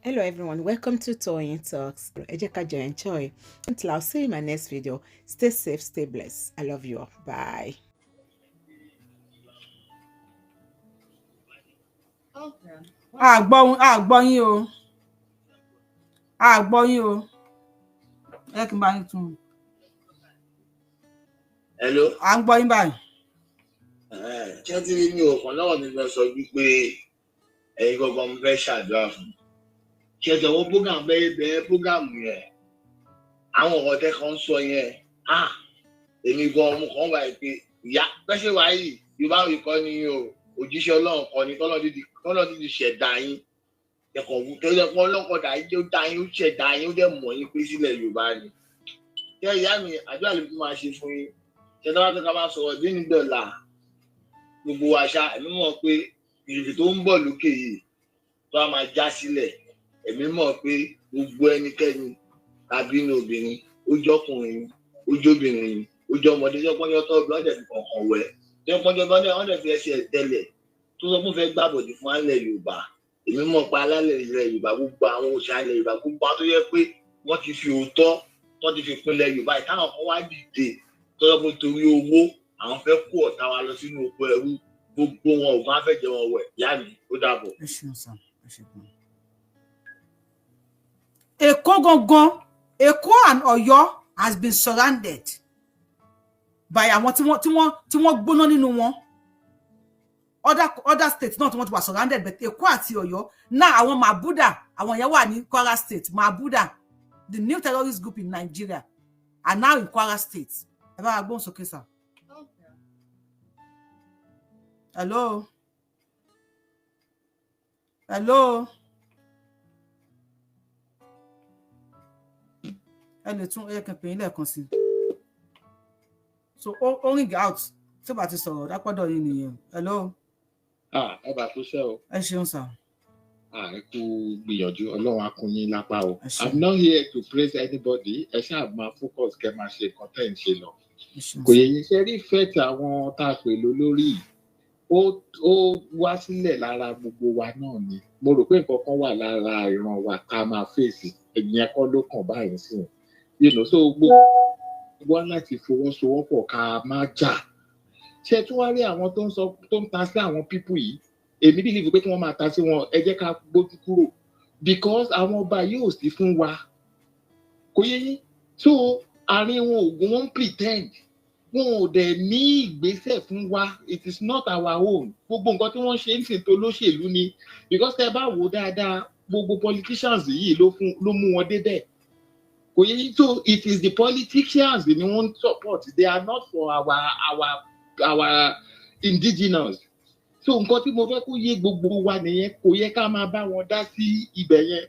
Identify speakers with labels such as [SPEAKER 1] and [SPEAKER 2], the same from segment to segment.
[SPEAKER 1] Hello everyone, welcome to Toyeen Talks. Ẹ jẹ́ ká jọ enjoy. Until I'll see you in my next video. Stay safe, stay blessed. I love you all. Bye.
[SPEAKER 2] Gbọ́ yín o. Gbọ́ yín o. Ẹ kí n bá yín tún.
[SPEAKER 3] Hello.
[SPEAKER 2] À ń gbọ́ yín báyìí.
[SPEAKER 3] Ṣé tí rí mi ò kàn lọ́wọ́ mi lọ sọ wípé ẹ̀yin gbọ́ngàn mo fẹ́ ṣàdúrà fún. Ṣé ìjọba program bẹ́ẹ̀ program yẹn àwọn ọ̀rọ̀ tẹ́ kan sọ yẹn èmi gan mo kàn wá pé ìyá pẹ́ṣẹ̀ wá yìí Yorùbá òye kọ́ ni o òjíṣẹ́ Ọlọ́run kọ́ ni tọ́lọ́ dídì ṣẹ̀dá yín ẹ̀kọ́ tẹ́lẹ̀ pọ́n ọlọ́kọ̀dá yín ó dá yín ó ṣẹ̀dá yín ó dẹ̀ mọ̀ yín pé sílẹ̀ Yorùbá ni. Ṣé ìyá mi àdúrà lè fi máa ṣe fún yín? Ṣé tí wọ́n bá máa sọ̀rọ̀ bí ní dọ̀là gbogbo àṣà ẹ̀mí mọ̀ pé ìrètí tó ń bọ̀ lókè yìí tó a máa já sílẹ̀ ẹ̀mí mọ̀ pé gbogbo ẹnikẹ́ni tàbí ní obìnrin ó jọkùnrin ó jóbìnrin ó jọ ọmọdé jọpọ́njọ́ tó ọgbọ́n ọ̀dẹ̀ fi kọ̀ọ̀kan wẹ̀ jọpọ́njọ́ ọ̀dẹ̀ fi ẹsẹ̀ tẹ́lẹ̀ tó sọ fún fẹ́ gbàbọ̀dì fún alẹ́ Yorùbá èmi mọ̀ pé alálẹ̀ ilẹ̀ Yorùbá gbogbo àwọn òṣà ilẹ̀ Yorùbá gbogbo àwọn tó yẹ pé wọ́n ti fi òótọ́ wọ́n ti fi pinlẹ̀ Yorùbá ìtàwọn kan wá dìde tó sọ pé torí owó àwọn fẹ́ kó ọ̀tá wa lọ sínú oko ẹrú gbogbo wọn ò bá fẹ́ jẹ wọn wẹ̀ ìyá mi ó dàbọ̀.
[SPEAKER 2] Èkó gangan Èkó and Ọ̀yọ́ has been surrounded by àwọn tí wọ́n gbóná nínú wọn. Other states náà tí wọ́n ti wà surrounded but Èkó àti Ọ̀yọ́ náà àwọn Mabuda àwọn yẹn wà ní Kwara State. Mabuda, the new terrorist group in Nigeria, are now in Kwara State. Ẹ bá wa gbóhùn sókè sá. Hello. Ẹ lè tún ẹ kàn pè yín lẹ́ẹ̀kan sí. So ó ring out tí bá ti sọ̀rọ̀ dápọ́dọ̀ yín nìyẹn. Hello.
[SPEAKER 4] Ẹ bá tó ṣe o.
[SPEAKER 2] Ẹ ṣeun sá.
[SPEAKER 4] Ẹ kú gbìyànjú Ọlọ́run á kún yín lápá o. I'm not here to praise anybody. Ẹ ṣáà máa focus kẹ́ máa ṣe content ṣe lọ. Kò yẹ yín ṣe rí fẹ́ẹ̀tì àwọn tá a pè lólórí ó wá sílẹ̀ lára gbogbo wa náà ni. Mo rò pé nǹkan kan wà lára ìran wa ká máa fèsì ẹ̀yìn ẹ̀kọ́ ló kàn báyìí sí i. So gbogbo wa láti fọwọ́sowọ́pọ̀ ká máa jà. Ṣé tí wọ́n rí àwọn tó ń ta sí àwọn pípù yìí èmi believe pé kí wọ́n máa ta sí wọn ẹ jẹ́ ká gbójú kúrò because àwọn ọba yóò sí fún wa kò yé yín so àárín wọn ògùn wọn pretend wọn ò dẹ̀ ní ìgbésẹ̀ fún wa it is not our own gbogbo nǹkan tí wọ́n ṣe ń ṣètò olóṣèlú ni because tẹ́ bá wò dáadáa gbogbo politicians yìí ló mú wọn débẹ̀ kò yé yín so it is the politicians ni wọ́n support they are not for our indigenous so nǹkan tí mo fẹ́ kó yé gbogbo wa nìyẹn kò yẹ ká máa bá wọn dá sí ibẹ̀ yẹn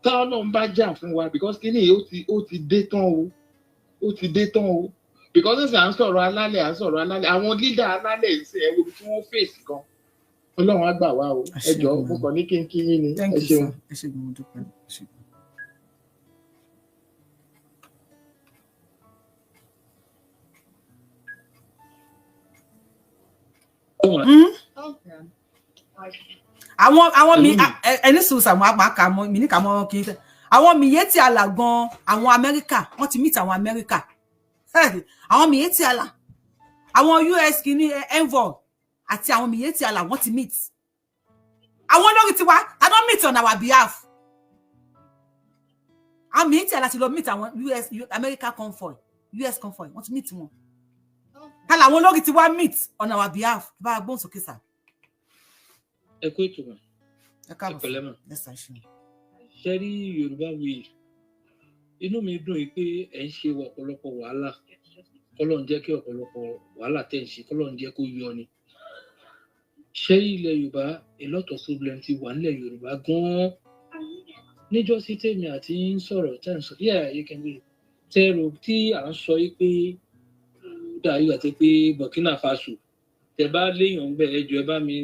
[SPEAKER 4] tá Ọlọ́run bá jà fún wa because kíní ó ti dé tán o because ẹ̀sìn à ń sọ̀rọ̀ alálẹ̀ àwọn leader alálẹ̀ ìṣe ẹ̀ wo tí wọ́n fèsì gan Ọlọ́run á gbà wá o ẹ jọ̀ọ́ mo kàn ní kí n kí yín ni ẹ ṣeun.
[SPEAKER 2] ẹ ṣe gbọ́n dúpẹ́ ṣe. àwọn mi ẹni sùn sàmù àpàkà mi ní kà mọ kí n tẹ àwọn mi yé ti àlà gan àwọn Amẹ́ríkà wọ́n ti meet àwọn Amẹ́ríkà àwọn mi yé ti àlà àwọn US kìíní envoy àti àwọn mi yé ti àlà wọ́n ti meet àwọn olórí tiwa I don't meet on our behalf àwọn mi yé ti àlà ti lọ meet àwọn US America convoy US convoy wọ́n ti meet wọn kálá àwọn olórí tiwa meet on our behalf bá gbọ́n sókè sá.
[SPEAKER 5] Ẹ kú ètò mọ̀.
[SPEAKER 2] Ẹ káàbọ̀.
[SPEAKER 5] Ẹ pẹ̀lẹ́ mọ̀.
[SPEAKER 2] Ṣé
[SPEAKER 5] rí Yorùbá wuyì inú mi dùn yìí pé ẹ̀ ń ṣe ọ̀pọ̀lọpọ̀ wàhálà kọ́lọ́n jẹ́ kí ọ̀pọ̀lọpọ̀ wàhálà tẹ̀ ń ṣe kọ́lọ́n jẹ́ kó yọ ni. Ṣé ilẹ̀ Yorùbá a lot of problem ti wà nílẹ̀ Yorùbá gan-an níjọ́ sí tèmi àti ń sọ̀rọ̀ tẹ́ ń sọ tẹ́rù tí à ń sọ yìí pé dàrí àti pé Burkina Faso tẹ́ bá léèyàn ń bẹ̀ ẹjọ́ ẹ bá mi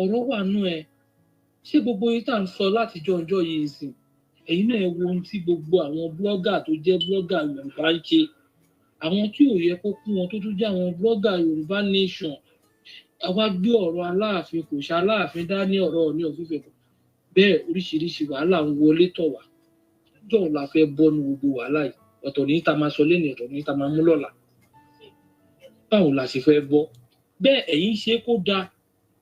[SPEAKER 5] ọ̀rọ̀ wà nú ẹ ṣé gbogbo yìí tá à ń sọ látijọ́ ọjọ́ yìí sìn ẹ̀yin náà wo ohun tí gbogbo àwọn blọ́gà tó jẹ́ blọ́gà Yorùbá ń ṣe àwọn tí ò yẹ kó kún wọn tó tún jẹ́ àwọn blọ́gà Yorùbá nation àwa gbé ọ̀rọ̀ Aláàfin kò ṣe Aláàfin dá ní ọ̀rọ̀ ní òfìfẹ́ bẹ́ẹ̀ oríṣiríṣi wàhálà ń wọlé tọ̀ wá jọ̀ọ́ la fẹ́ bọ́ ní gbogbo wàhálà yìí ọ̀tọ̀ ní ta máa sọ lẹ́nu ọ̀tọ̀ ní ta máa mú lọ́la báwo la ṣe fẹ́ bọ́ bẹ́ẹ̀ ẹ̀yin ṣe kó da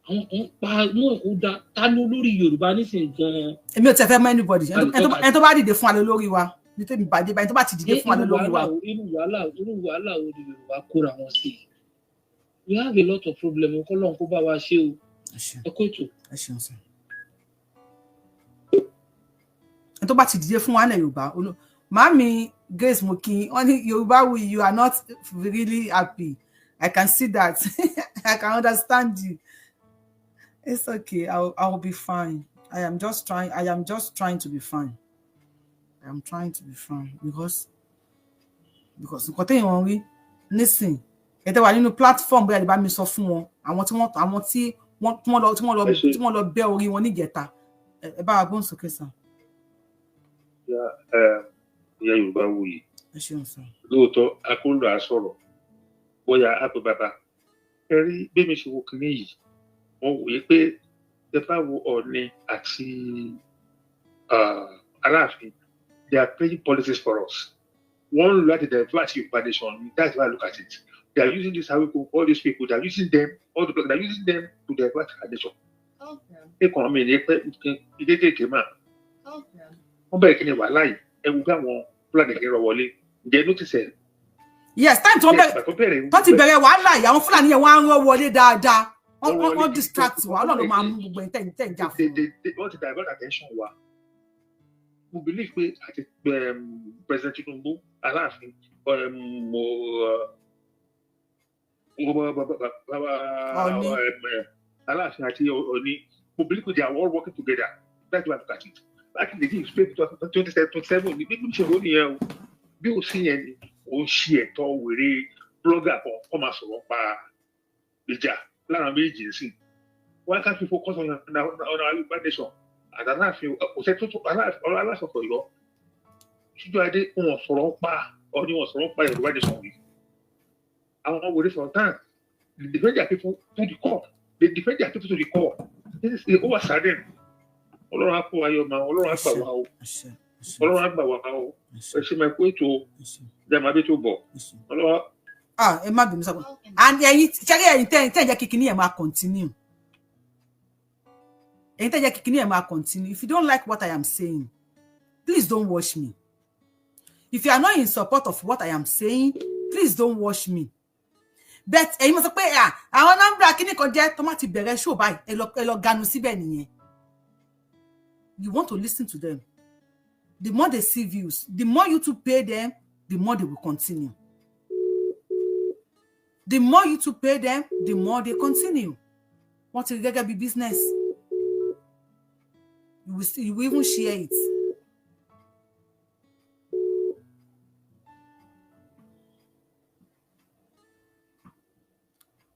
[SPEAKER 5] àwọn kan pa náà kó da ta ló lórí Yorùbá nísìnyí gan-an.
[SPEAKER 2] èmi ò tẹ fẹ́ mọ̀ anybody ẹni tó bá dìde fún alẹ́ lórí wa ní tèmi bàdé báyìí tó bá ti dìde fún alẹ́ lórí wa.
[SPEAKER 5] irú wàhálà wo ni Yorùbá kóra wọn sí we have a lot of problem kọ́lọ́n kó bá wa ṣe o ẹ kó ètò.
[SPEAKER 2] ẹ ṣeun sọ ẹni tó bá ti dìde fún wa ní Yorùbá màámi Grace Mokin wọ́n ní Yorùbá you are not really happy. I can see that. I can understand you. It's okay. I'll be fine. I am just trying to be fine. I am trying to be fine because nǹkan tẹ́yìn wọn rí nísìn ẹ̀tẹ́ wà nínú platform bóyá lè bá mi sọ fún wọn àwọn tí wọ́n lọ bẹ́ orí wọn níjẹta ẹ bá wa gbóhùn sókè sàn.
[SPEAKER 6] Ìyá Yorùbáwùyí.
[SPEAKER 2] Ẹ ṣeun sàn.
[SPEAKER 6] Lóòótọ́ akóló àsọ̀rọ̀ bóyá àpò bàbá ẹ rí bí mi ṣe wo kìíní yìí wọ́n wòye pé ẹ bá wo Ọọ̀ni àti Aláàfin they are playing politics for us. One look at the advantage of foundation. That's why I look at it. They are using this all these people. They are using them. They are using them to the advantage of foundation. Okay. Economy ni pé kékeré mà. Okay. Wọ́n bẹ̀rẹ̀ kí ni wàhálà yìí. Ẹ wo bí àwọn Fúlàní kí n rọ wọlé. Ǹjẹ́ notice ẹ̀?
[SPEAKER 2] Yes, time tó bẹ̀rẹ̀. Tó ti bẹ̀rẹ̀ wàhálà yìí. Àwọn Fúlàní yẹn wọ́n á rọ wọlé dáadáa. Wọ́n distract wa. Ọlọ́run ló máa mú gbogbo ẹ̀ tẹ̀ ń jà fún.
[SPEAKER 6] Wọ́n ti divert attention wa. We believe pé àti President Tinubu Aláàfin Aláàfin àti Ọọ̀ni we believe they are all working together. That's why I look at it. Back in the day, 2027 ní bí ṣe wọ́n nìyẹn o bí o sí yẹn ni o ń ṣe ẹ̀tọ́ wèrè blogger kan kọ́ máa sọ̀rọ̀ pa ìjà lára méjì sí. Why can't we focus on our Yorùbá nation? Aláàfin òṣè tó Aláàfin Ọ̀yọ́ ṣíjú adé wọn sọ̀rọ̀ pa Ọọ̀ni wọn sọ̀rọ̀ pa Yorùbá nation yìí. Àwọn wèrè sọ̀rọ̀ tán they defend their people to the core. They defend their people to the core. This is the overshadowing. Ọlọ́run á kó ayọ̀ máa Ọlọ́run á gbà wá o. Ọlọ́run á gbà wá o. Ẹ ṣe máa kó ètò ìjàmbá bí tó bọ̀. Ọlọ́run.
[SPEAKER 2] Ẹ má bínú sọ́kàn. And ẹ̀yin ṣẹ́gẹ́ ẹ̀yin tẹ́ jẹ́ kíkiní ẹ̀ máa continue. Ẹ̀yin tẹ́ jẹ́ kíkiní ẹ̀ máa continue. If you don't like what I am saying, please don't watch me. If you are not in support of what I am saying, please don't watch me. But ẹ̀yin mo sọ pé àwọn nọ́mbà kíní kan jẹ́ tó má ti bẹ̀rẹ̀ show báyìí ẹ lọ ganu síbẹ̀ nìyẹn. You want to listen to them. The more they see views, the more YouTube pay them, the more they will continue. The more YouTube pay them, the more they continue. Want to get a business? You will even share it.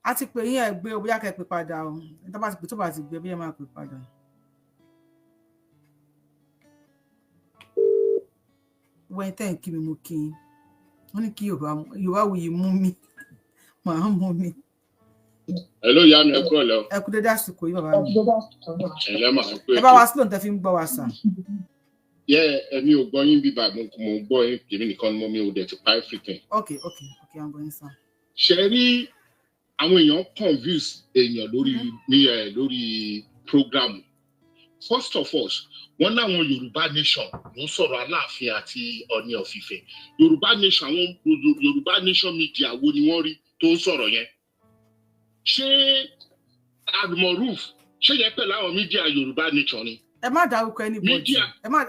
[SPEAKER 2] Àti pé yín ẹ gbé bóyá kẹ́ pè padà o. Tó bá ti gbé bí ẹ máa pè padà. Wọ́n tẹ́ ń kí mi mú kí n. Wọ́n ní kí Yorùbáwùyí mú mi. Màá mú mi.
[SPEAKER 4] Hello, ìyá mi, ẹ kúrò lẹ́ o.
[SPEAKER 2] Ẹ kú dédé àsìkò yìí bàbá mi.
[SPEAKER 4] Ẹ̀lẹ́ mà ń pè é.
[SPEAKER 2] Ẹ bá wa sílò tẹ́ fi ń gbọ́ wa sà.
[SPEAKER 4] Ẹ̀mi ò gbọ́ yín bíbá mo ń gbọ́ yín èmi nìkan ni mo mi ò dẹ̀ ti pa everything.
[SPEAKER 2] Okay, I'm going sir.
[SPEAKER 4] Ṣé rí àwọn èèyàn confuse èèyàn lórí program. First of all, wọ́n láwọn Yorùbá nation ló ń sọ̀rọ̀ Aláàfin àti Ọọ̀ni of Ifẹ̀. Yorùbá nation àwọn Yorùbá nation media wo ni wọ́n rí tó ń sọ̀rọ̀ yẹn? Ṣé Admoruf ṣé yẹ pẹ̀lú àwọn media Yorùbá nation ni?
[SPEAKER 2] Ẹ má dárúkọ anybody.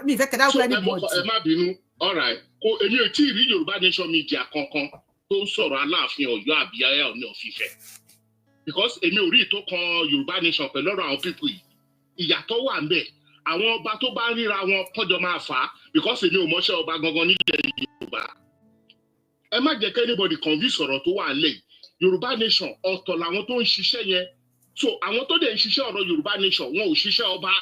[SPEAKER 2] Mi ìfẹ́ kẹ́ dárúkọ anybody.
[SPEAKER 4] Ẹ má bínú. All right. Èmi ò tí ì rí Yorùbá nation media kankan tó ń sọ̀rọ̀ Aláàfin Ọ̀yọ́ àbí Ọọ̀ni of Ifẹ̀. Because èmi ò rí ìtó kan Yorùbá nation pẹ̀lú ọ̀rọ̀ àwọn people yìí. Ìyàtọ̀ wà ń bẹ̀. Àwọn ọba tó bá ríra wọn kọjọ máa fà á because èmi ò mọṣẹ́ ọba gangan nílẹ̀ Yorùbá. Ẹ má jẹ́ kí anybody convince ọ̀rọ̀ tó wà nílẹ̀. Yorùbá nation ọ̀tọ̀ làwọn tó ń ṣiṣẹ́ yẹn. So àwọn tó dẹ̀ ń ṣiṣẹ́ ọ̀rọ̀ Yorùbá nation wọn ò ṣiṣẹ́ ọba.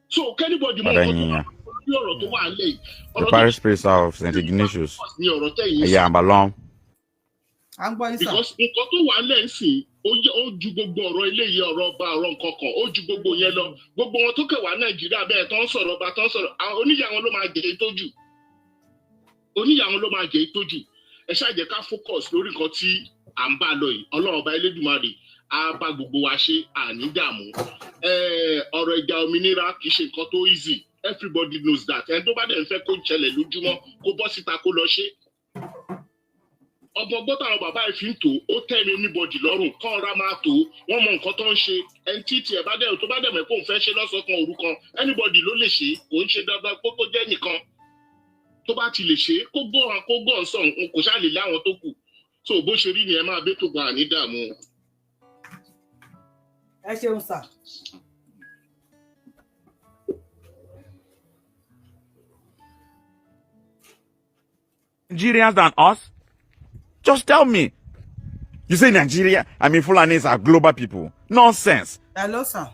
[SPEAKER 4] So kí anybody mọ̀ ọ̀rọ̀ tó wà nílẹ̀.
[SPEAKER 7] The parish priest of St. Ignatius. Ẹ̀yà àbàlọ́n.
[SPEAKER 4] Because nǹkan tó wà nílẹ̀ ń sìn
[SPEAKER 3] ó ju gbogbo ọ̀rọ̀ eléyìí ọ̀rọ̀ ọba ọ̀rọ̀ nǹkan kan ó ju gbogbo yẹn lọ gbogbo wọn tó kẹwàá Nàìjíríà bẹ́ẹ̀ tó ń sọ̀rọ̀ ọba tó ń sọ̀rọ̀ oníyà wọn ló máa jẹ́ tó jù oníyà wọn ló máa jẹ́ tó jù ẹ ṣáà jẹ́ ká focus lórí nǹkan tí à ń bá lọ yìí Ọlọ́run ọba Elédùmarè á bá gbogbo wa ṣe àní dààmú ọ̀rọ̀ ìjà òmìnira kì í ṣe nǹkan tó easy everybody knows that ẹni tó bá dẹ̀ ń fẹ́ kó ṣẹlẹ̀ lójúmọ́ kó bọ́ síta kó lọ ṣe ọgbọ́n gbọ́tà àwọn bàbá ẹ̀ fi ń tò ó tẹ̀lé anybody lọ́rùn kọ́ ọ̀rá máa tò wọ́n mọ nǹkan tó ń ṣe ẹni tí tiẹ̀ bá dẹ̀ tó bá dẹ̀ mọ̀ pé òun fẹ́ ṣe lọ́sọ̀kan òru kan anybody ló lè ṣe kò ń ṣe dandan kó tó jẹ́ nìkan tó bá ti lè ṣe kó gbọ́ ọ̀sán kò ṣáà lè láwọn tó kù tó bó ṣe rí ni ẹ máa bẹ́ tó gba àní dààmú.
[SPEAKER 2] ẹ ṣeun sà.
[SPEAKER 7] Nigerians than us? Just tell me. You say Nigeria, I mean Fulanis are global people. Nonsense.
[SPEAKER 2] Hello, sir.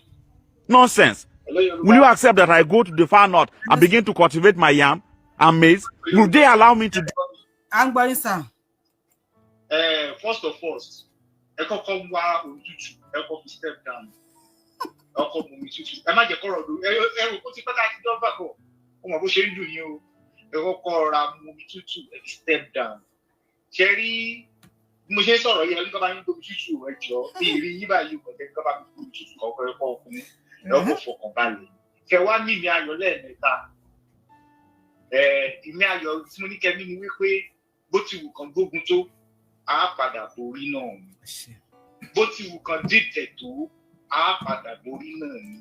[SPEAKER 7] Nonsense.
[SPEAKER 3] Hello,
[SPEAKER 7] Will you accept that I go to the far north and begin to cultivate my yam and maize? Will they allow me to do?
[SPEAKER 2] I'm going, sir.
[SPEAKER 3] First of all, ẹ kọ́kọ́ wá òtútù ẹ kọ́ fi step down ọkọ̀ mọ̀mí tútù ẹ má jẹ́ kọ́rọ̀ lórí ẹrù kó ti pẹ́ láti dọ́gba bọ̀ ó mọ̀ bó ṣe ń dùn yín o ẹ kọ́kọ́ ra mọ̀mí tútù ẹ fi step down ṣe rí mo ṣe ń sọ̀rọ̀ yẹn nígbà bá yín gbómi tútù ẹ jọ bí ìrí yín báyìí kò tẹ́ nígbà bá mi gbómi tútù kọ́kọ́ ẹ kọ́ ọkùnrin ẹ kọ́ fọkàn balẹ̀ kẹ wá ní ìmí ayọ̀ lẹ́ẹ̀mẹ́ta ìmí ayọ̀ tí mo ní kẹ́ mímú wípé bó ti wù kàn gbógun tó á padà borí náà ni bó ti wù kàn dìtẹ̀ tó á padà borí náà ni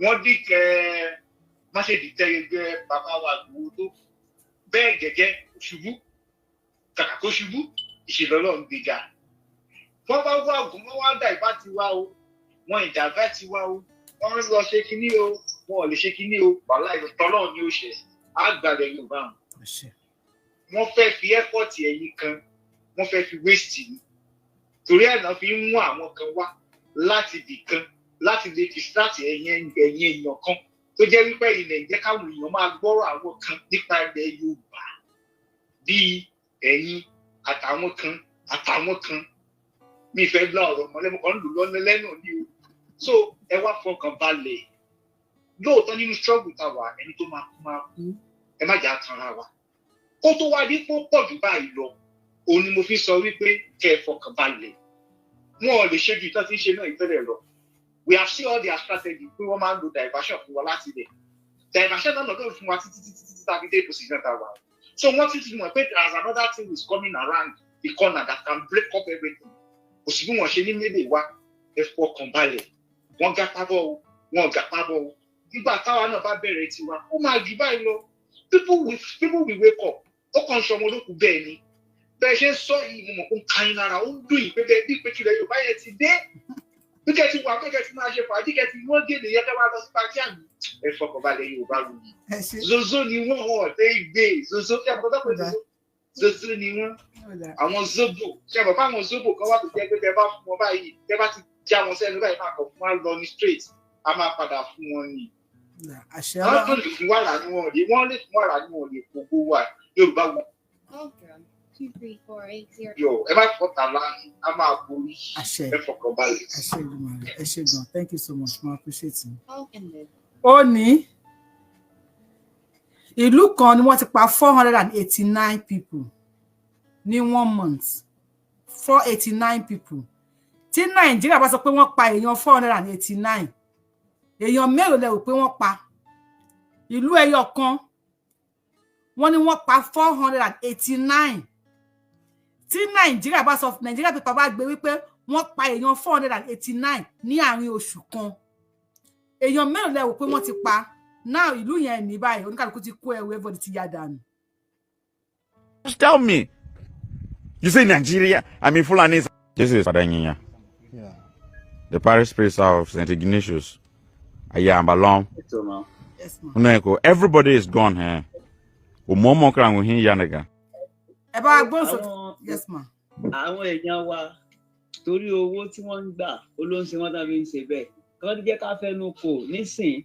[SPEAKER 3] wọ́n dìtẹ̀ má ṣe dìtẹ̀ gẹ́gẹ́ bàbá wa gbowó tó bẹ́ẹ̀ gẹ́gẹ́ ṣubú kàkà kó ṣubú ìṣèlọ́lọ́ ń gbéga wọ́n bá wá ògùn wọ́n wá dà ìbá ti wá o wọ́n ìdàgbà ti wá o wọ́n lọ ṣe kinní o wọ́n ò lè ṣe kinní o wàhálà ìtọ́lọ́ ni ó ṣe àgbàlẹ̀ Yorùbá wọn fẹ́ fi ẹ́fọ́ọ̀tì ẹ̀yìn kan wọ́n fẹ́ fi wéṣítì ni torí ẹ̀ náà fi ń mú àwọn kan wá láti ibì kan láti lè fi sítáàtì ẹ̀yìn èèyàn kan tó jẹ́ wípé ilẹ̀ ń jẹ́ káwọn èèyàn máa gbọ́rọ̀ àwọn kan nípa ilẹ̀ Yorùbá bíi ẹ̀yin àtàwọn kan mi fẹ́ gbọ́ ọ̀rọ̀ mọ́lẹ́mú kan lù lọ́nà lẹ́nu ní o so ẹ wá fọkàn balẹ̀ lóòótọ́ nínú struggle tá a wà ẹni tó máa kú ẹ má jà tanra wa kó tó wá dé kó pọ̀ jù báyìí lọ òun ni mo fi sọ wípé kẹ́ ẹ fọkàn balẹ̀ wọn ò lè ṣe ju ìtọ́ tí ń ṣe náà ìtẹ́lẹ̀ lọ we have seen all their strategy pé wọ́n máa ń lo diversion fún wa láti ilẹ̀ diversion náà lọ́dọ̀ fún wa títí tàbí dé position tá a wà so wọ́n ti ti mọ̀ pé as another thing is coming around the corner that can break up everything kò sí bí wọ́n ṣe ní méde wá ẹ fọkàn balẹ̀ wọ́n gapá bọ́ o wọ́n gapá bọ́ o nígbà táwa náà bá bẹ̀rẹ̀ tiwa ó máa jù báyìí lọ people will wake up ó kàn ń sọmọ olókùn bẹ́ẹ̀ ni bẹ́ẹ̀ ṣe ń sọ yìí mo mọ̀ ó ń ka yín lára ó ń dùn yìí pé bẹ́ẹ̀ bí ìpèkìlẹ̀ Yorùbá yẹn ti dé bí kẹ́ ti wà pé kẹ́ ti máa ṣe fàájì kẹ́ ti wọ́n gèlè yẹn kẹ́ máa lọ sí pàtí àmì ẹ fọkànbalẹ̀ Yorùbá wù yìí zozo ni wọ́n ọ̀tẹ́ ìgbé zozo kí àbúrò pé zozo ni wọ́n àwọn zobo ṣe àbọ̀ fáwọn zobo kan wà tó jẹ́ pé tẹ́ bá fún wọn báyìí tẹ́ bá ti já wọn sẹ́nu báyìí máa kàn fún wọn lọ ní straight a máa padà fún wọn ni wọ́n tó lè fún wàrà ni wọ́n lè wọ́n lè fún wàrà ni wọ́n lè gbogbo wà Yorùbá wọn. Yo, ẹ bá fọta láàyè a máa borí ẹ fọkàn balẹ̀.
[SPEAKER 2] ẹ ṣé gan, thank you so much, I appreciate you. ó ní ìlú kan ni wọ́n ti pa 489 people ní 1 month 489 people tí Nàìjíríà bá sọ pé wọ́n pa èèyàn 489 èèyàn mélòó lẹ rò pé wọ́n pa ìlú ẹyọ kan wọ́n ní wọ́n pa 489 tí Nàìjíríà bá sọ Nàìjíríà pípa bá gbé wípé wọ́n pa èèyàn 489 ní àárín oṣù kan èèyàn mélòó lẹ rò pé wọ́n ti pa now ìlú yẹn ní báyìí oníkàlùkù ti kó ẹrù everybody ti yá dànù.
[SPEAKER 7] Just tell me. You say Nigeria, I mean Fulanis. This is Padanyanya.
[SPEAKER 8] Yeah.
[SPEAKER 7] The parish priest of St. Ignatius. Ayambalong.
[SPEAKER 2] Yes, ma.
[SPEAKER 7] Everybody is gone here. Umomo kran wo hin yanaga.
[SPEAKER 2] Ẹ bá gbọ́ sọ. Yes, ma.
[SPEAKER 9] Àwọn èèyàn wa torí owó tí wọ́n ń gbà olóńṣe wọn tàbí ń ṣe bẹ́ẹ̀. Kọ́ ti jẹ́ ká fẹ́nu kò nísìn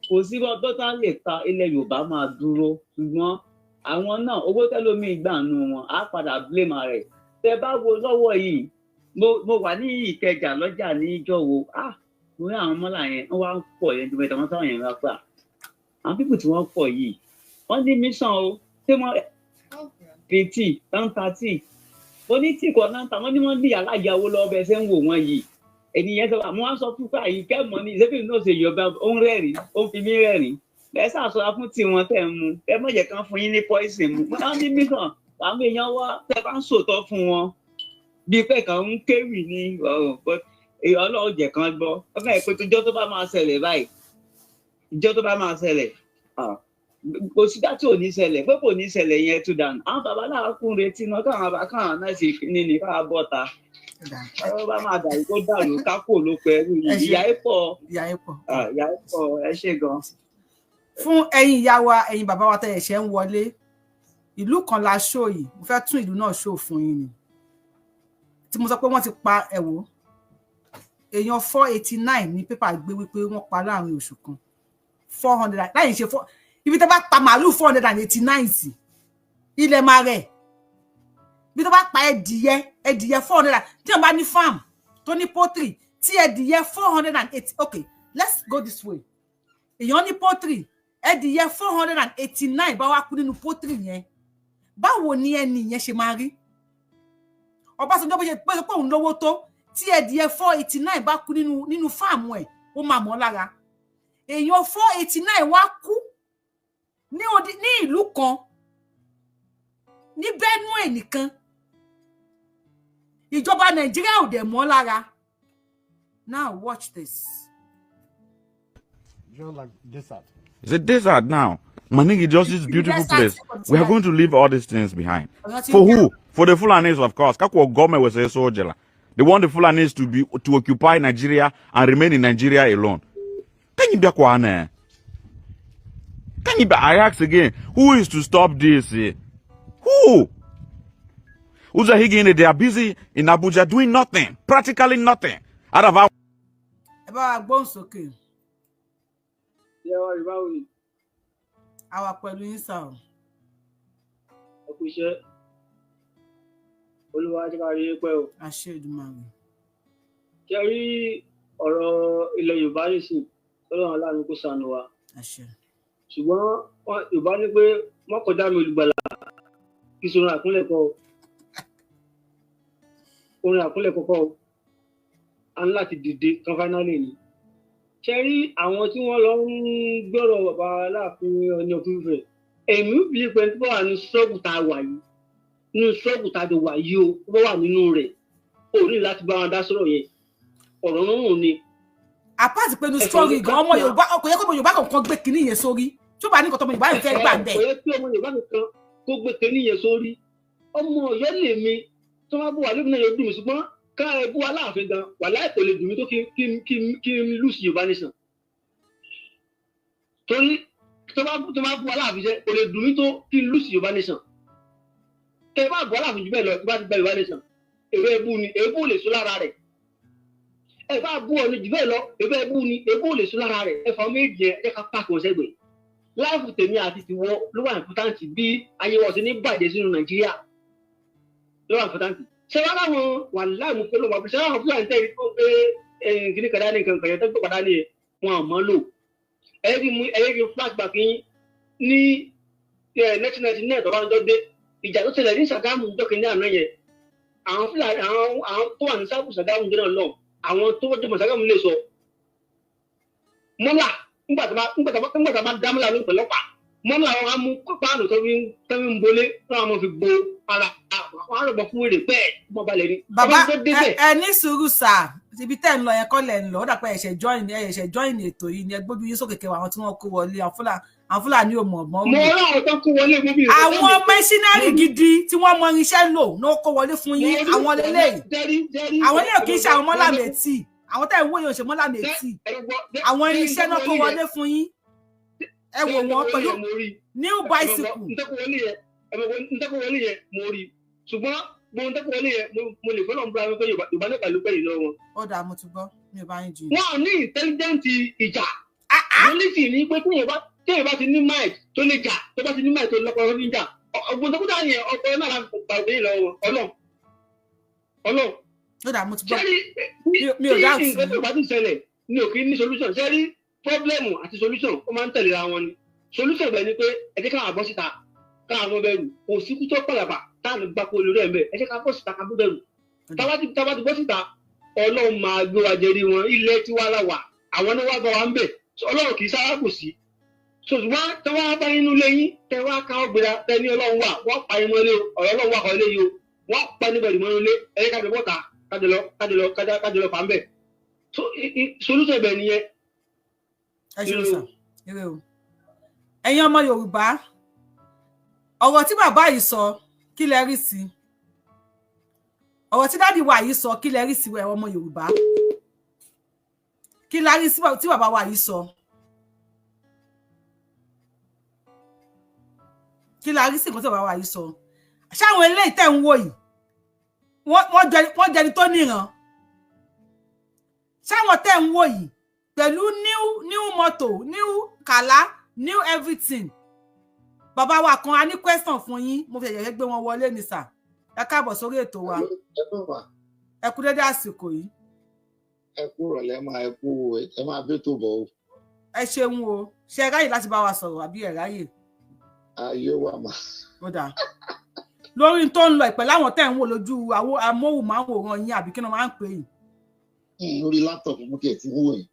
[SPEAKER 9] kò sí ọdọ́ tá lè ta ilẹ̀ Yorùbá máa dúró ṣùgbọ́n àwọn náà owó tẹ́lómi ìgbà nù wọn á padà blame rẹ̀. Tẹ́ bá wo lọ́wọ́ yìí mo wà ní Ìkẹjà lọ́jà ní ìjọ́wò mo rí àwọn mọ́là yẹn wọ́n wá ń pọ̀ yẹn ju mẹ́ta wọ́n sáwọn yẹn wá pà àwọn pípù tí wọ́n pọ̀ yìí wọ́n ní mission o ṣé wọ́n pìtì táǹtàtì wọ́n ní tìkọ̀ náà wọ́n ní wọ́n ní aláyàwó lọ́wọ́ bẹ́ẹ̀ ṣe ń wò wọ́n yìí ènìyàn sọ àmọ́ wọ́n sọ fún pé àyíkẹ́ mọ́ ní ìṣẹ́fì náà ṣe Yorùbá ó ń rẹ́rìn ó ń fi mí rẹ́rìn bẹ́ẹ̀ ṣàṣọra fún tiwọn tẹ̀ ń mu ẹ mọ̀jẹ̀ kan fún yín ní poison mu wọ́n ní mission àwọn èèyàn wá tẹ́ bá ń sòótọ́ fún wọn bí pé kan ń kéwì ní Ọlọ́run jẹ̀ kan gbọ́ ọkàn ẹ̀ pé ìjọ tó bá máa ṣẹlẹ̀ báyìí ìjọ tó bá máa ṣẹlẹ̀ kò sí dá tí ò ní ṣẹlẹ̀ pé kò ní ṣẹlẹ̀ yẹn tún dànù àwọn bàbá náà kún retí náà káwọn náà ṣe kíní ní káwọn bọ́ta ọ̀rọ̀ bá máa dàrú tó dàrú kákò ló pẹ̀lú ìyá ẹ̀ pọ̀ ẹ ṣe gan.
[SPEAKER 2] Fún ẹ̀yin ìyá wa ẹ̀yin bàbá wa tẹ́ ẹ̀ṣẹ̀ ń wọlé ìlú kan la ṣó yìí mo fẹ́ tún ìlú náà ṣó fún yín ni tí mo sọ pé wọ́n ti pa ẹ̀wọ̀ èèyàn 489 ní pépà gbé wípé wọ́n pa láàrin oṣù kan 400 láyìn ṣe ibi tó bá pa màálù 489 sí ilẹ̀ máa rẹ̀ ibi tó bá pa ẹdìyẹ 400 tí wọ́n bá ní farm tó ní poultry tí ẹdìyẹ 480 okay let's go this way èèyàn ní poultry ẹdìyẹ 489 bá wá kú nínú poultry yẹn báwo ni ẹni yẹn ṣe máa rí Ọbásanjọ́ bó ṣe pé òun lówó tó tí ẹdìyẹ 489 bá kú nínú fáàmù ẹ̀ ó máa mọ́ lára èèyàn 489 wá kú ní ìlú kan ní Benue nìkan ìjọba Nàìjíríà ò dẹ̀ mọ́ lára. Now watch this.
[SPEAKER 8] Just like desert.
[SPEAKER 7] It's a desert now. Manigi, just this beautiful place. We are going to leave all these things behind. For who? For the Fulanis, of course. Kako government was a soldier. They want the Fulanis to occupy Nigeria and remain in Nigeria alone. Can you be quiet? Can you be? I ask again. Who is to stop this? Who? Uzahigine, they are busy in Abuja doing nothing, practically nothing. Out of our.
[SPEAKER 2] Okay. Àwa pẹ̀lú yín sà o.
[SPEAKER 10] Ọkùn iṣẹ́ Olúwa jẹ́ ká rí pẹ́ o.
[SPEAKER 2] Àṣẹ Èdùmàrè.
[SPEAKER 10] Kí a rí ọ̀rọ̀ ilẹ̀ Yorùbá yìí sí Ọlọ́run aláàánú kó ṣàánú wa.
[SPEAKER 2] Àṣẹ.
[SPEAKER 10] Ṣùgbọ́n Yorùbá ní pé wọ́n kọjá mi olùgbàlà kí sọ̀rọ̀ àkúnlẹ̀ kọ́ orin àkúnlẹ̀ kọ́kọ́ o. A ní láti dìde kan fáínálì ni. Ṣé rí àwọn tí wọ́n lọ ń gbọ́rọ̀ bàbá Aláàfin Ọọ̀ni of Ifẹ̀ èmi bí pé tó wà ní ṣọ́ọ̀bù tá a wà yìí nínú ṣọ́ọ̀bù tá a wà yìí o tó wà nínú rẹ̀ ò ní láti bá wọn dá sọ̀rọ̀ yẹn ọ̀rọ̀ náà ni.
[SPEAKER 2] Apart pé ní story gan ọmọ Yorùbá ọkọ̀ yẹ kó ọmọ Yorùbá kankan gbé kinní yẹn sórí tí ó bá ní nǹkan tó ọmọ Yorùbá yẹn fẹ́ gbà bẹ́ẹ̀.
[SPEAKER 10] Kò yẹ kí ọmọ Yorùbá kankan tó gbé kinní yẹn sórí ọmọ Ọ̀yọ́ lèmi tó máa bọ̀ wà lóbi náà yóò dùn mí ṣùgbọ́n ká ẹ bú Aláàfin gan wà láì kò lè dùn mí tó kí n lùsì Yorùbá nation torí tó máa bú Aláàfin jẹ kò lè dùn mí tó kí n lùsì Yorùbá nation tẹ bá bú Aláàfin jù bẹ́ẹ̀ lọ tó bá ti gba Yorùbá nation èrè ẹbú ni èébú lè sún lára rẹ̀ ẹ bá bú Ọọ̀ni jù bẹ́ẹ̀ lọ èrè ẹbú ni èébú lè sún lára rẹ̀ ẹ fà méjì ẹ ká pàkì wọn sẹ́gbẹ̀ẹ́ láìfù tèmi àti tiwọ ló wà ìfútáǹtì bí ayé wọn ti ní bàjẹ́ sínú Nàìjíríà ló wà ìfútáǹtì ṣé wàá láwọn wà láàmú pé ló wà pé ṣé àwọn fúlàní tẹ́lẹ̀ tó gbé kìnnì kàdá ní nǹkan kàyẹ́ tó gbé kàdá ní wọn àmọ́ lò ẹ̀yẹ́dì flashback ní 1999 tó bá ń dọ́dé ìjà tó ṣẹlẹ̀ ní Ṣàgámù jọ́kìnní àná yẹn àwọn fúlàní àwọn tó wà ní sáàbù Ṣàgámù jẹ́ náà lọ àwọn tó wọ́n jọmọ̀ Ṣàgámù lè sọ mọ́là nígbà tó bá dá mọ́là ló pẹ̀lọ́pàá mọ́là wọn á mú páànù tó fi ń bolé láwọn ọmọ fi bo ara àwọn àrùbọ̀ fún èrè pẹ́ẹ́ mọ́ balẹ̀ ni.
[SPEAKER 2] Bàbá ẹ ní sùúrù sà ibi tẹ́ ń lọ yẹn kọ́ lẹ̀ ń lọ ó dà pé ẹ̀ṣẹ̀ join ètò yìí ni ẹ gbójú yín sókè kẹwàá àwọn tí wọ́n kó wọlé àwọn Fúlàní ò mọ̀ mọ́.
[SPEAKER 10] mo rán àwọn tó kó wọlé mú mi.
[SPEAKER 2] àwọn mẹ́ṣínárì gidi tí wọ́n mọ irinṣẹ́ lò ló kó wọlé fún yín àwọn lélẹ́yìí àwọn ilé òkè ṣe àwọn mọ́làmẹ́tì àwọn tẹ́ ń wó yóò ṣe mọ́làmẹ́tì àwọn irinṣẹ́ náà kó wọlé fún yín ẹ wò wọ́n pẹ̀lú new bicycle.
[SPEAKER 10] ntẹ́kọ̀ wọlé yẹn mo rí ṣùgbọ́n mo ntẹ́kọ̀ wọlé yẹn mo lè fọ́nà búra wípé Yorùbá ní pẹ̀lú pẹ̀lú lọ́wọ́.
[SPEAKER 2] Ó dáa mo ti gbọ́ mi ò bá yín jiyàn.
[SPEAKER 10] Wọ́n ní intelligent ìjà lóríṣì ní pé tí Yorùbá ti ní mind tó lè jà tó bá ti ní mind tó lọ́pọ̀ ọdún níjà ọgbọ́n tó kúta yẹn ọkọ̀ náà láti pàdé lọ́wọ́ Ọlọ́run
[SPEAKER 2] ó dà mo ti gbọ́
[SPEAKER 10] mi ò dá sí nǹkan tó bá ti ṣẹlẹ̀ ní òkè ní solution ṣe rí pọ́blẹ́mù àti solution ó máa ń tẹ̀léra wọn ni solution bẹ̀ ni pé ẹ jẹ́ káwọn àbọ̀ síta káwọn ọmọ bẹ̀rù kò sí kú tó pàlàpà táwọn gbà kó lórí ẹ̀ ń bẹ̀ ẹ jẹ́ ká bọ́ síta ká bú bẹ̀rù tábà ti bọ́ síta ọlọ́run máa gbé wa jẹ́rí wọn ilẹ̀ tí wà láwà àwọn náà wá bá wa ń bẹ̀ ọlọ́run kì í sára kò sí ṣùgbọ́n tí wọ́n bá nínú lẹ́yìn tẹ wá ká ọgbìnrin tẹ ní ọlọ́run wà wọ́n pa imọ́ ilé ọ̀rọ̀ ọlọ́run wà kọ́ ilé yìí o wọ́n pa níbẹ̀ ìmọ̀ ilé ẹ̀yẹ kájọ bọ́ta kájọ lọ fà ń bẹ̀ solúṣọ̀ ibẹ̀ nìyẹn.
[SPEAKER 2] ẹ ṣe sàn ire o ẹ̀yin ọmọ Yorùbá ọ̀rọ̀ tí bàbá yìí sọ kí lẹ rí sí ọ̀rọ̀ tí dádì wa yìí sọ kí lẹ rí sí ọmọ Yorùbá kí la rí sí tí bàbá wa yìí sọ kí la rí sí nǹkan tí bàbá wa yìí sọ ṣáwọn eléyìí tẹ̀ ń wò yìí wọ́n jẹni tó níran ṣáwọn tẹ̀ ń wò yìí pẹ̀lú new motor new kàlá new everything bàbá wa kan a ní question fún yín mo fẹ́ yẹ gbé wọn wọlé ní sà ẹ káàbọ̀ sórí ètò wa ẹ kú dédé àsìkò yìí
[SPEAKER 4] ẹ kú rọ̀lẹ́ ẹ máa bẹ tó bọ̀ o.
[SPEAKER 2] ẹ ṣeun o ṣe ẹ ráyè láti bá wa sọ̀rọ̀ àbí ẹ ráyè.
[SPEAKER 4] ayé wa mà.
[SPEAKER 2] ó dáa lórí tó ń lọ ìpẹ láwọn tẹ́ ń wò lójú amóhùnmáwòrán yín àbí kí ni wọ́n máa ń pè yín.
[SPEAKER 4] lórí láptọ̀pù mú kí ẹ ti wò yìí.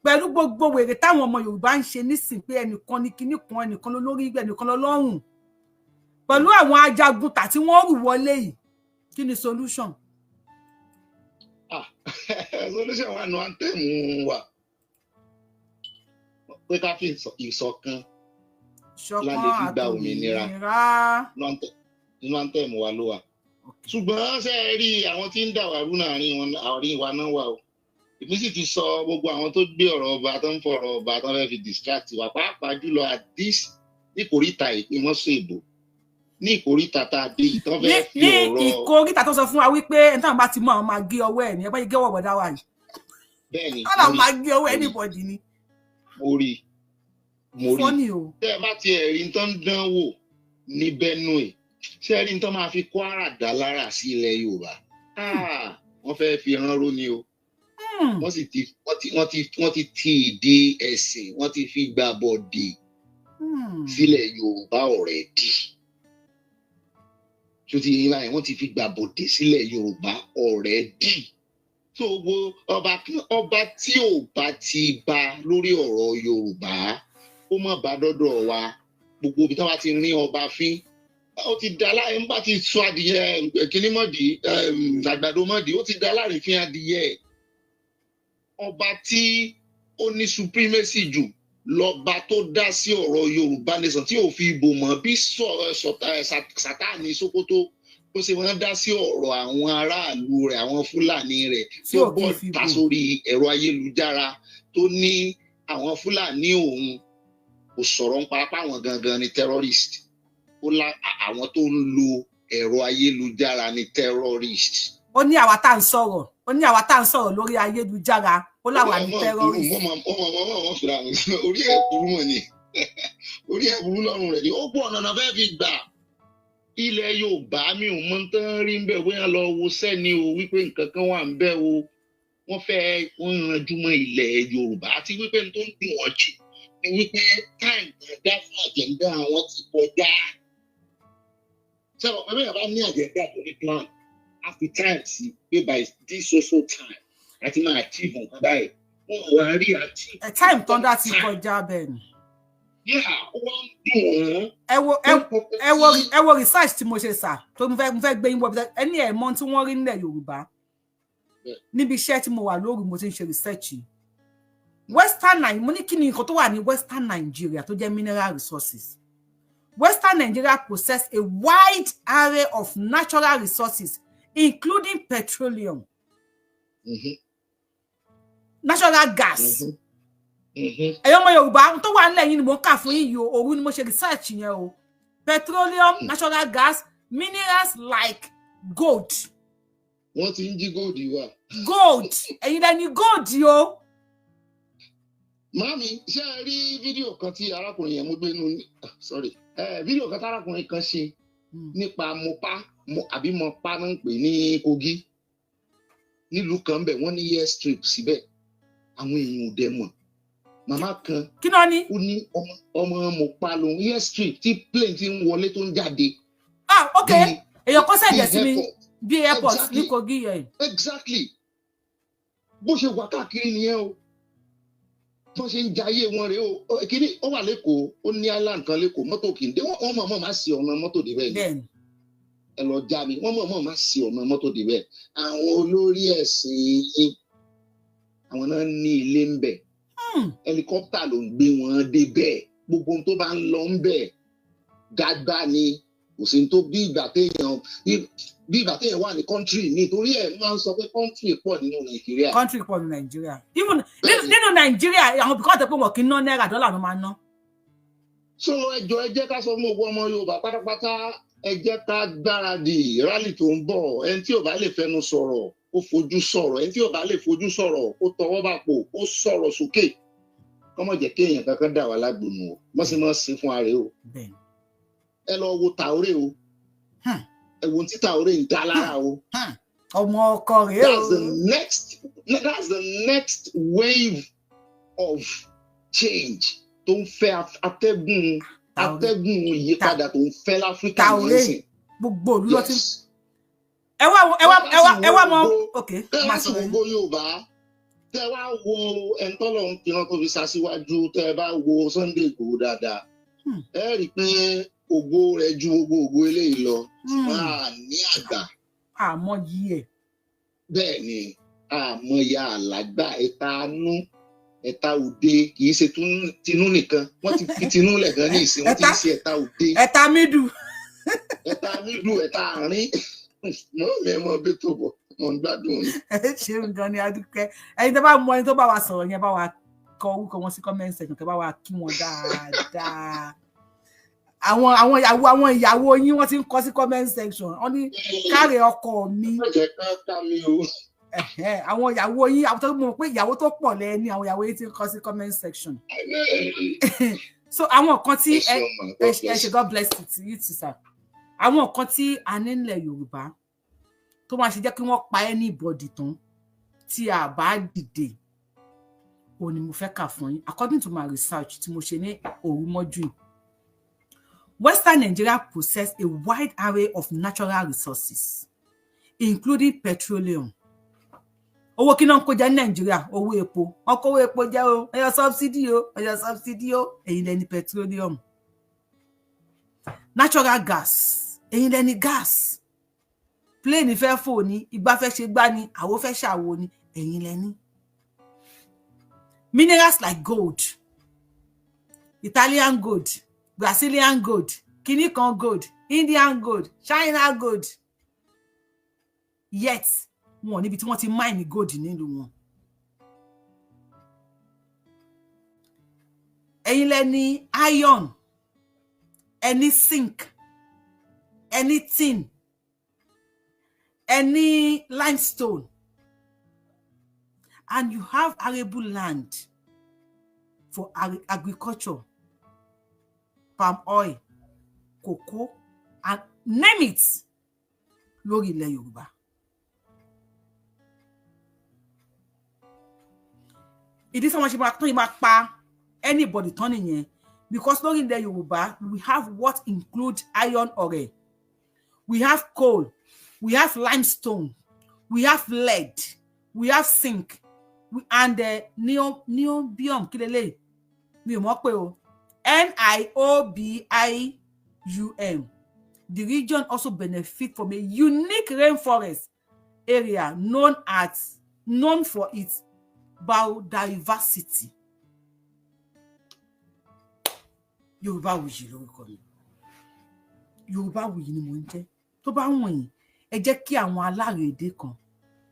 [SPEAKER 2] pẹ̀lú gbogbo wèrè táwọn ọmọ Yorùbá ń ṣe nísìn pé ẹnìkan ní kinní kan ẹnìkan ló lórí ẹnìkan ló lọ́rùn pẹ̀lú àwọn ajagunta tí wọ́n rù wọlé yìí kí ni solution.
[SPEAKER 4] solution wa nu antẹ́mù wa pé ká fi ìṣọ̀kan lálẹ́ fi gba òmìnira nínú antẹ́mù wa ló wà. ṣùgbọ́n ṣe é rí àwọn tí ń dàwárú àárín wa náà wà o. èmi sì ti sọ gbogbo àwọn tó gbé ọ̀rọ̀ ọba tó ń fọ̀rọ̀ ọba tó fẹ́ fi distract wa pàápàá jùlọ ní ìkóríta ìpín mọ́sọ̀ èbò ní ìkóríta tá a dé ìtàn fẹ́ fi ọ̀rọ̀.
[SPEAKER 2] ní ìkóríta tó sọ fún wa wípé ẹni táwọn bá ti mú àwọn máa gé ọwọ́ ẹ̀ ní ẹ bá yẹ gé ọwọ́ bọ̀dá wa yìí.
[SPEAKER 4] bẹ́ẹ̀ni
[SPEAKER 2] àwọn máa gé ọwọ́ anybody ni.
[SPEAKER 4] mo rí tẹ́ ẹ bá ti ẹ̀rí tó ń dán wò ní Benue ṣé ẹ rí tó máa fi Kwara dá lára sí ilẹ̀ Yorùbá wọ́n fẹ́ fi ránró ni o wọ́n ti ti ìdí ẹ̀sìn wọ́n ti fi gbà bọ̀dé sílẹ̀ Yorùbá ọ̀rẹ́dì tó ti yín báyìí wọ́n ti fi gbà bọ̀dé sílẹ̀ Yorùbá ọ̀rẹ́dì tó wo ọba tí ò bá ti bá lórí ọ̀rọ̀ Yorùbá ó má bá dọ́dọ̀ wa gbogbo ibi tí wọ́n ti rí ọba fín ó ti dá láàrin bá ti sọ adìyẹ kíní mọ́dì àgbàdo mọ́dì ó ti dá láàrin fín adìyẹ ọba tí ó ní supremacy jù lọ́ba tó dá sí ọ̀rọ̀ Yorùbá nation tí ò fi ìbò mọ́ bí Sátánì Sókótó tó ṣe wọ́n dá sí ọ̀rọ̀ àwọn aráàlú rẹ̀ àwọn Fúlàní rẹ̀ tó bọ́ ta sórí ẹ̀rọ ayélujára tó ní àwọn Fúlàní òun kò sọ̀rọ̀ nípa àwọn gangan ní terrorist ó lá àwọn tó ń lo ẹ̀rọ ayélujára ní terrorist.
[SPEAKER 2] ó ní àwa tá à ń sọ̀rọ̀ lórí ayélujára ó láwa ní terrorist.
[SPEAKER 4] orí ẹ̀ burú mọ̀ ni orí ẹ̀ burú lọ́rùn rẹ̀ ni ó pọ̀ ọ̀nà fẹ́ fi gbà ilẹ̀ Yorùbá mi ò mọ tán rí ń bẹ̀ bóyá lọ wo sẹ́ni o wípé nǹkan kan wà ń bẹ̀ o wọ́n ranjú mọ́ ilẹ̀ Yorùbá àti wípé n tó ń dùn wọ́n jù ni wípé táìmù àdá fún àjẹ̀ndà àwọn ti kọjá sọ̀rọ̀ pẹ̀lú ìyàbá ní àjẹ̀ndà tó ní plan àfi time sí pé by this social time àti máa achieve nǹkan báyìí wọ́n wà rí achieve.
[SPEAKER 2] time tó ń dá ti kọjá bẹ́ẹ̀ ni. ẹ wo research tí mo ṣe sà tó mo fẹ́ gbé yín wọ ẹni ẹ̀ mọ̀ tí wọ́n rí nílẹ̀ Yorùbá níbi iṣẹ́ tí mo wà lóru mo ti ń ṣe research yìí Western Nigeria mo ní kí ni nǹkan tó wà ní Western Nigeria tó jẹ́ mineral resources. Western Nigeria possess a wide array of natural resources including petroleum, natural gas. Ẹ̀yin ọmọ Yorùbá tó wà nílẹ̀ yìí ni mo kà fún yín yìí òru ni mo ṣe research yẹn o. Petroleum, natural gas, minerals like gold.
[SPEAKER 4] Wọ́n ti ń jí gold wa.
[SPEAKER 2] Gold. Ẹ̀yin lẹ́ni gold o.
[SPEAKER 4] Mami, ṣé ẹ rí fídíò kan tí arákùnrin yẹn mú gbé nínú fídíò kan tí arákùnrin kan ṣe nípa Mọ́pá náà ń pè ní Kogi.
[SPEAKER 3] nílùú kan bẹ̀ wọ́n ní airstrip síbẹ̀ àwọn èèyàn ò dẹ̀ mọ̀ màmá kan
[SPEAKER 2] kí ló ní.
[SPEAKER 3] ó ní ọmọ Mọ̀pá lòun airstrip tí plane ti ń wọlé tó ń jáde.
[SPEAKER 2] Ok èèyàn kọ́ sẹ̀dẹ̀ sí mi bí airport ní Kogi yẹn.
[SPEAKER 3] Exactly bó ṣe wà káàkiri nìyẹn o bó ṣe ń jayé wọn rèé o kíní ó wà lẹ́kọ̀ọ́ ó ní island kan lẹ́kọ̀ọ́ mọ́tò kì í dé wọ́n mọ̀ máa ṣe ọ̀nà mọ́tò débẹ̀ ni ẹ lọ já mi wọ́n mọ̀ máa ṣe ọ̀nà mọ́tò débẹ̀ àwọn olórí ẹ̀sìn àwọn náà ní ilé ń bẹ̀ helicopter ló ń gbé wọn débẹ̀ gbogbo ohun tó bá ń lọ ń bẹ̀ dáadáa ni kò sí tó bí ìgbà téèyàn wà ní country nítorí ẹ̀ máa ń sọ pé country pọ̀ nínú Nàìjíríà.
[SPEAKER 2] Country pọ̀ nínú Nàìjíríà even nínú Nàìjíríà àwọn bìkọ́ tẹ̀ pé wọ́n kì í ná náírà dọ́là ló máa ná.
[SPEAKER 3] so ẹjọ́ ẹ jẹ́ ká sọ fún ọmọ Yorùbá pátápátá ẹ jẹ́ ká gbáradì rálì tó ń bọ̀ ẹni tí ò bá lè fẹnu sọ̀rọ̀ ó fojú sọ̀rọ̀ ẹni tí ò bá lè fojú sọ̀rọ̀ ó tọwọ́ bàpò ó sọ̀rọ̀ sókè kọ́mọ jẹ́ kéèyàn kankan dà wá lágbòmù o wọ́n sì máa ń ṣe fún ààrẹ o ẹ lọ wo Traoré o ẹ wo tí Traoré ń dá lára o
[SPEAKER 2] ọmọ ọkọ rẹ o.
[SPEAKER 3] that's the next wave of change tó ń fẹ́ atẹ́gùn ìyípadà tó ń fẹ́ láfíríkà nísìn.
[SPEAKER 2] gbogbo olú lọ ti. ẹ wá mọ ok
[SPEAKER 3] máa sọ gbogbo Yorùbá tẹ wá wo ẹntọ́lọ̀ ń fi hàn tó fi ṣaṣíwájú tẹ bá wo Sunday Igboho dáadáa ẹ rí i pé ògo rẹ̀ ju gbogbo ògo eléyìí lọ máa ní àgbà.
[SPEAKER 2] àmọ́ yí ẹ.
[SPEAKER 3] bẹ́ẹ̀ ni àmọ́ ya àlágbà ẹ̀ta òde kì í ṣe tinú nìkan wọ́n ti fi tinú lẹ̀ gan ní ìsìn wọ́n ti ṣe ẹ̀ta òde.
[SPEAKER 2] ẹ̀ta mídù.
[SPEAKER 3] ẹ̀ta àárín mọ́ mi ẹ̀ mọ́ bí tó bọ̀ mọ̀ ń gbádùn ni.
[SPEAKER 2] ẹ ṣeun gan ni adúpẹ́ ẹni tó bá mọ ẹni tó bá wa sọ̀rọ̀ yẹn bá wa kọ orúkọ wọn sí comment section kẹ́ bá wa kí wọn dáadáa. àwọn ìyàwó yín wọ́n ti ń kọ sí comment section wọ́n ní káre ọkọ mi.
[SPEAKER 3] ọjọ́ kan ká mi o.
[SPEAKER 2] àwọn ìyàwó yín àwọn tó mọ̀ pé ìyàwó tó pọ̀ lẹ́ni àwọn ìyàwó yín ti ń kọ sí comment section. So àwọn kan tí ẹ ṣe God bless you too sir. Àwọn kan tí a ní nílẹ̀ Yorùbá tó máa ṣe jẹ́ kí wọ́n pa anybody tán tí a bá dìde òun ni mo fẹ́ kà fún yín according to my research tí mo ṣe ní òru mọ́jú. Western Nigeria possess a wide array of natural resources including petroleum. Owó kí náà ń kó jẹ ní Nàìjíríà owó epo wọn kó owó epo jẹ o ẹyọ subsidy o èyí lẹni petroleum. Natural gas èyí lẹni gas. Plane fẹ́ fò ní ìgbà fẹ́ ṣe gbá ní àwo fẹ́ ṣàwo ní ẹ̀yin lẹ́ni. Minerals like gold, Italian gold, Brazilian gold, Kinikan gold, Indian gold, China gold. Yet wọn níbi tí wọ́n ti mine gold nílùú wọn. Ẹ̀yin lẹ́ni iron, ẹni zinc, ẹni tin, any limestone, and you have arable land for agriculture, palm oil, cocoa, and name it lórí ilẹ̀ Yorùbá. Ìdí sọ́wọ́n ṣe máa tán ìmá pa anybody tán nìyẹn because lórí ilẹ̀ Yorùbá we have what include iron ore, we have coal, we have limestone, we have lead, we have zinc, and niobium kilele mi ò mọ̀ pé o NIOBIUM. The region also benefit from a unique rainforest area known for its biodiversity. Yorùbáwùyí lórúkọ mi. Yorùbáwùyí ni mo ń jẹ́. Tó bá wọ̀n yín ẹ jẹ́ kí àwọn alárédè kan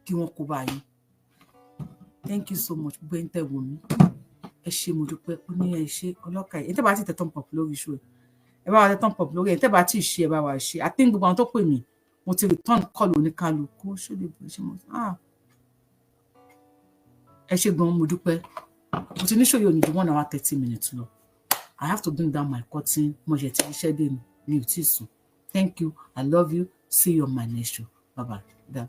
[SPEAKER 2] kí wọ́n kó bá yín. Thank you so much gbogbo ẹ̀yin tẹ́ wò mí. Ẹ ṣé mo dúpẹ́ ó ní ẹ ṣé ọlọ́kà ẹ̀ tẹ́ bá ti tẹ thumb up lórí show ẹ bá wa tẹ thumb up lórí ẹ̀ tẹ́ bá ti ṣe ẹ bá wa ṣe. I think gbogbo àwọn tó pè mí mo ti return call oníkálukú ṣó lè bọ̀ ṣe mo ẹ ṣé gan mo dúpẹ́. Mo ti ní show yóò ní ju 1 hour 30 minutes lọ. I have to bring down my curtain mo ṣe ti iṣẹ́ dé mi ò tí sùn. Thank you. I love you. See you on my next show. Bye-bye.